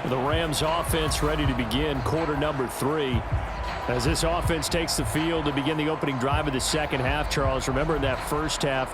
The Rams offense ready to begin quarter number 3. As this offense takes the field to begin the opening drive of the second half, Charles, remember in that first half,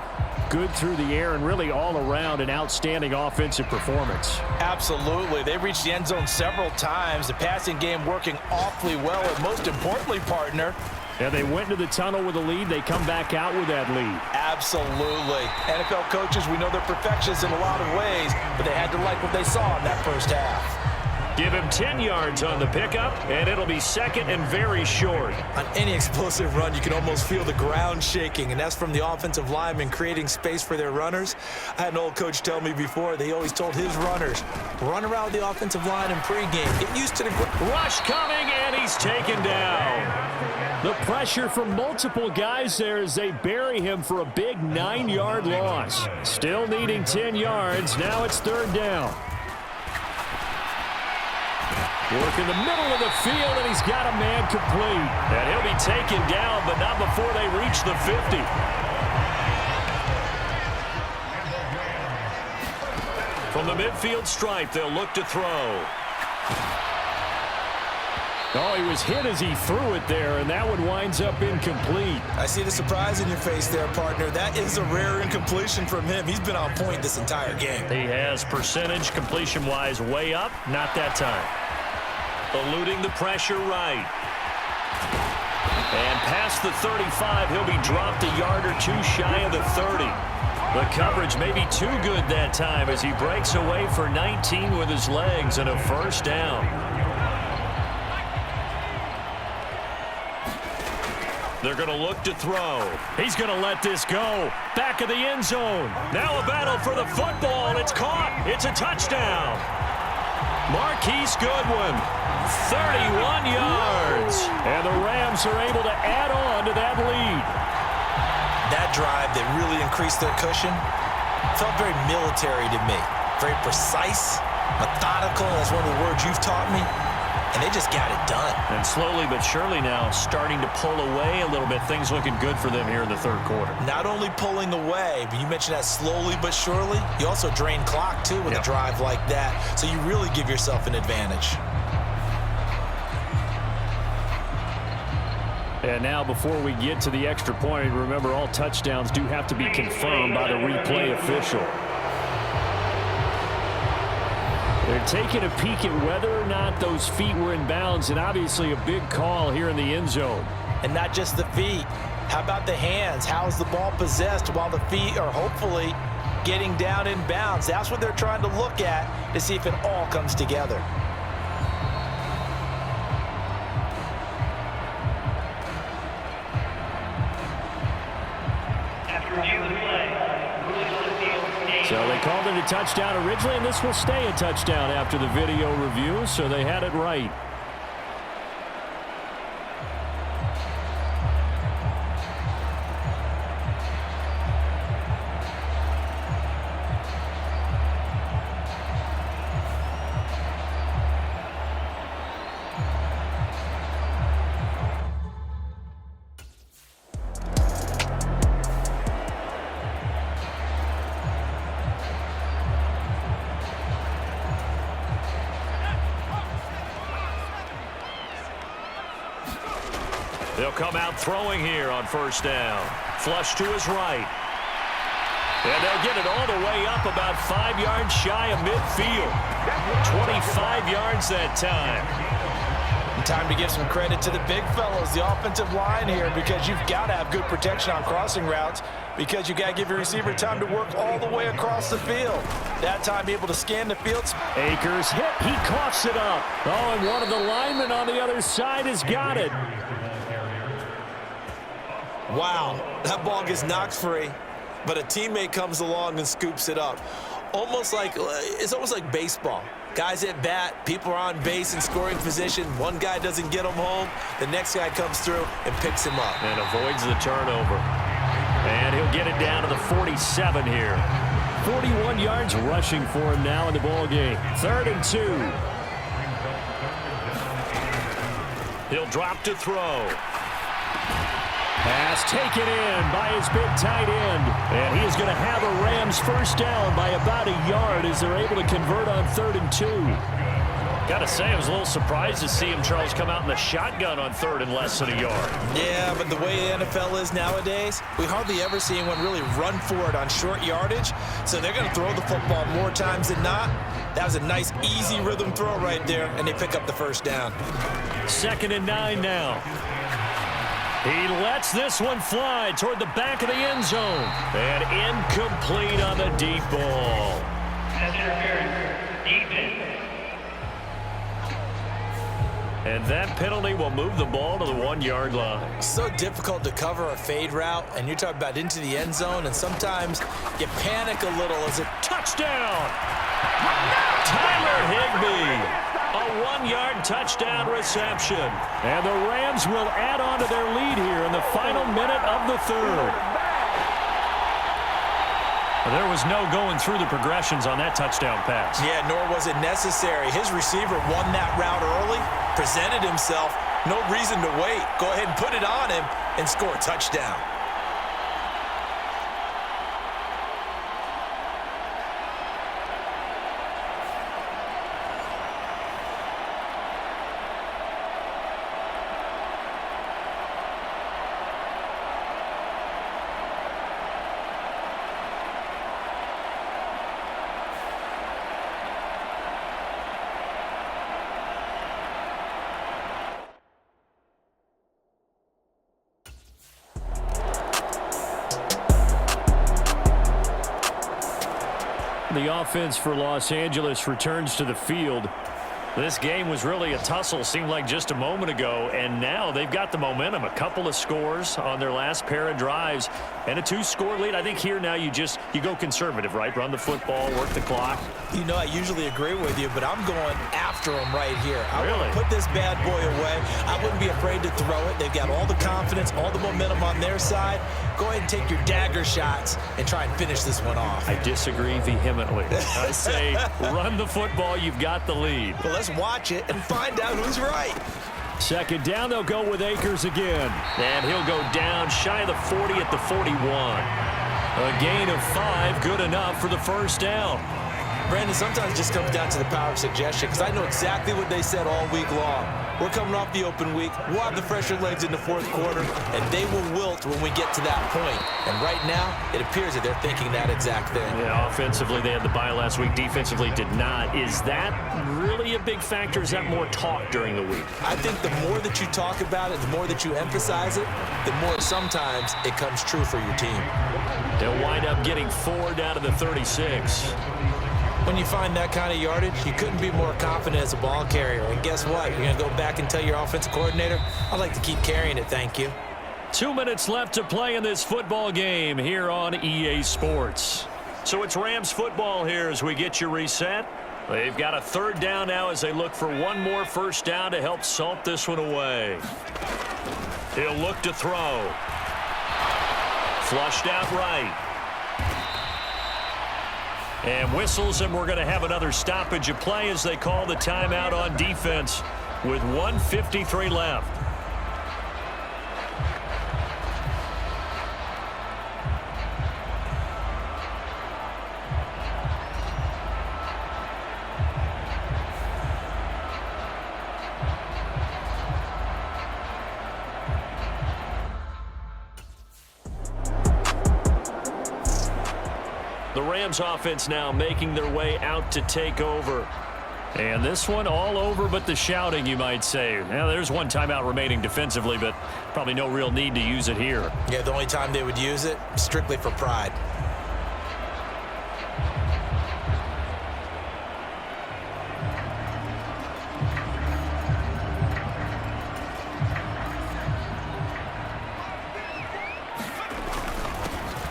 good through the air and really all around an outstanding offensive performance. Absolutely. They reached the end zone several times. The passing game working awfully well, and most importantly, partner, and they went into the tunnel with a lead. They come back out with that lead. Absolutely. NFL coaches, we know they're perfectionists in a lot of ways, but they had to like what they saw in that first half. Give him 10 yards on the pickup, and it'll be second and very short. On any explosive run, you can almost feel the ground shaking, and that's from the offensive linemen creating space for their runners. I had an old coach tell me before, they always told his runners, run around the offensive line in pregame. Get used to the rush coming, and he's taken down. The pressure from multiple guys there as they bury him for a big 9-yard loss. Still needing 10 yards. Now it's third down. Work in the middle of the field, and he's got a man complete. And he'll be taken down, but not before they reach the 50. From the midfield stripe, they'll look to throw. Oh, he was hit as he threw it there, and that one winds up incomplete. I see the surprise in your face there, partner. That is a rare incompletion from him. He's been on point this entire game. He has percentage completion-wise way up, not that time. Eluding the pressure right. And past the 35, he'll be dropped a yard or two shy of the 30. The coverage may be too good that time as he breaks away for 19 with his legs and a first down. They're going to look to throw. He's going to let this go. Back of the end zone. Now a battle for the football. It's caught. It's a touchdown. Marquise Goodwin, 31 yards. And the Rams are able to add on to that lead. That drive that really increased their cushion felt very military to me. Very precise, methodical. That's one of the words you've taught me. And they just got it done. And slowly but surely now starting to pull away a little bit. Things looking good for them here in the third quarter. Not only pulling away, but you mentioned that slowly but surely. You also drain clock, too, with a drive like that. So you really give yourself an advantage. And now before we get to the extra point, remember all touchdowns do have to be confirmed by the replay official. They're taking a peek at whether or not those feet were in bounds, and obviously a big call here in the end zone. And not just the feet. How about the hands? How is the ball possessed while the feet are hopefully getting down in bounds? That's what they're trying to look at to see if it all comes together. So they called it a touchdown originally, and this will stay a touchdown after the video review, so they had it right. They'll come out throwing here on first down. Flush to his right. And they'll get it all the way up about 5 yards shy of midfield. 25 yards that time. Time to give some credit to the big fellows, the offensive line here, because you've got to have good protection on crossing routes because you got to give your receiver time to work all the way across the field. That time, be able to scan the field. Akers hit. He coughs it up. Oh, and one of the linemen on the other side has got it. Wow, that ball gets knocked free, but a teammate comes along and scoops it up. It's almost like baseball. Guys at bat, people are on base in scoring position. One guy doesn't get him home. The next guy comes through and picks him up. And avoids the turnover. And he'll get it down to the 47 here. 41 yards rushing for him now in the ball game. 3rd and 2. He'll drop to throw. Pass taken in by his big tight end. And he is going to have a Rams first down by about a yard as they're able to convert on 3rd and 2. Gotta say, I was a little surprised to see him, Charles, come out in the shotgun on third and less than a yard. Yeah, but the way the NFL is nowadays, we hardly ever see anyone really run for it on short yardage. So they're going to throw the football more times than not. That was a nice, easy rhythm throw right there, and they pick up the first down. 2nd and 9 now. He lets this one fly toward the back of the end zone. And incomplete on the deep ball. And that penalty will move the ball to the 1-yard line. So difficult to cover a fade route, and you're talking about into the end zone, and sometimes you panic a little as a touchdown. Tyler Higbee, a 1-yard touchdown reception. And the Rams will add on to their lead here in the final minute of the third. There was no going through the progressions on that touchdown pass. Yeah, nor was it necessary. His receiver won that route early, presented himself, no reason to wait. Go ahead and put it on him and score a touchdown. The offense for Los Angeles returns to the field. This game was really a tussle, seemed like just a moment ago, and now they've got the momentum. A couple of scores on their last pair of drives and a 2-score lead. I think here now you go conservative, right? Run the football, work the clock. You know, I usually agree with you, but I'm going after him right here. I really want to put this bad boy away. I wouldn't be afraid to throw it. They've got all the confidence, all the momentum on their side. Go ahead and take your dagger shots and try and finish this one off. I disagree vehemently. I say run the football. You've got the lead. Well, let's watch it and find out who's right. 2nd down, they'll go with Akers again. And he'll go down shy of the 40 at the 41. A gain of 5, good enough for the first down. Brandon, sometimes it just comes down to the power of suggestion, because I know exactly what they said all week long. We're coming off the open week. We'll have the fresher legs in the fourth quarter, and they will wilt when we get to that point. And right now, it appears that they're thinking that exact thing. Yeah, offensively, they had the bye last week. Defensively, did not. Is that really a big factor? Is that more talk during the week? I think the more that you talk about it, the more that you emphasize it, the more sometimes it comes true for your team. They'll wind up getting 4 down to the 36. When you find that kind of yardage, you couldn't be more confident as a ball carrier. And guess what? You're going to go back and tell your offensive coordinator, I'd like to keep carrying it, thank you. 2 minutes left to play in this football game here on EA Sports. So it's Rams football here as we get you reset. They've got a 3rd down now as they look for one more first down to help salt this one away. He'll look to throw. Flushed out right. And whistles, and we're going to have another stoppage of play as they call the timeout on defense with 1:53 left. The Rams offense now making their way out to take over. And this one all over but the shouting, you might say. Now, there's one timeout remaining defensively, but probably no real need to use it here. Yeah, the only time they would use it, strictly for pride.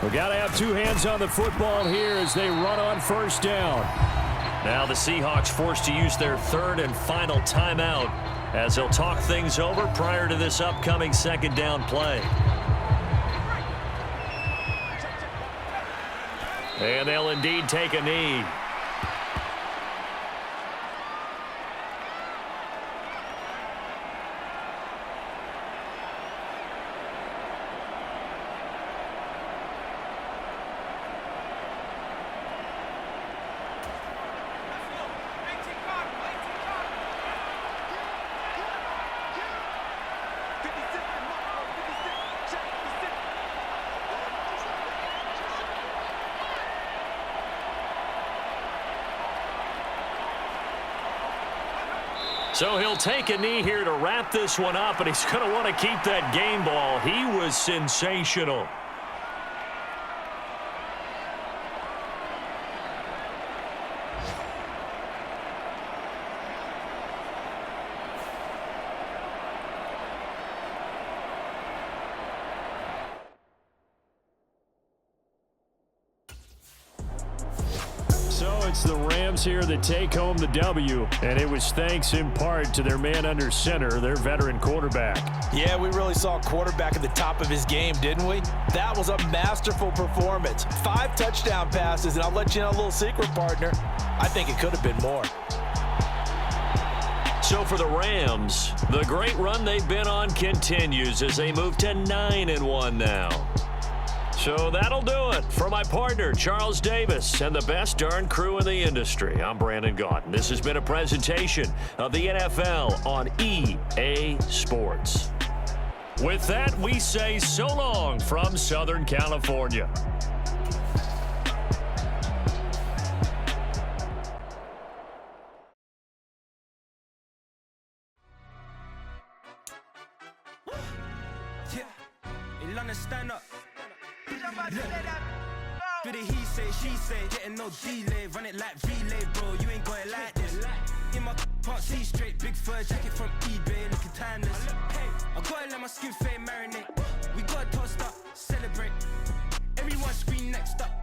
We got to have 2 hands on the football here as they run on first down. Now the Seahawks forced to use their 3rd and final timeout as they'll talk things over prior to this upcoming 2nd down play. And they'll indeed take a knee. So he'll take a knee here to wrap this one up, and he's going to want to keep that game ball. He was sensational. So it's the Rams here that take home the W, and it was thanks in part to their man under center, their veteran quarterback. Yeah, we really saw a quarterback at the top of his game, didn't we? That was a masterful performance. 5 touchdown passes, and I'll let you know a little secret, partner. I think it could have been more. So for the Rams, the great run they've been on continues as they move to 9-1 now. So that'll do it. For my partner, Charles Davis, and the best darn crew in the industry, I'm Brandon Gaudin. This has been a presentation of the NFL on EA Sports. With that, we say so long from Southern California. Stand up. Do the he say, she say, getting no delay, run it like relay, bro. You ain't got it like this. In my can't see straight, big fur jacket from eBay, looking timeless. I gotta let my skin fade marinate. We gotta toast up, celebrate. Everyone scream next up.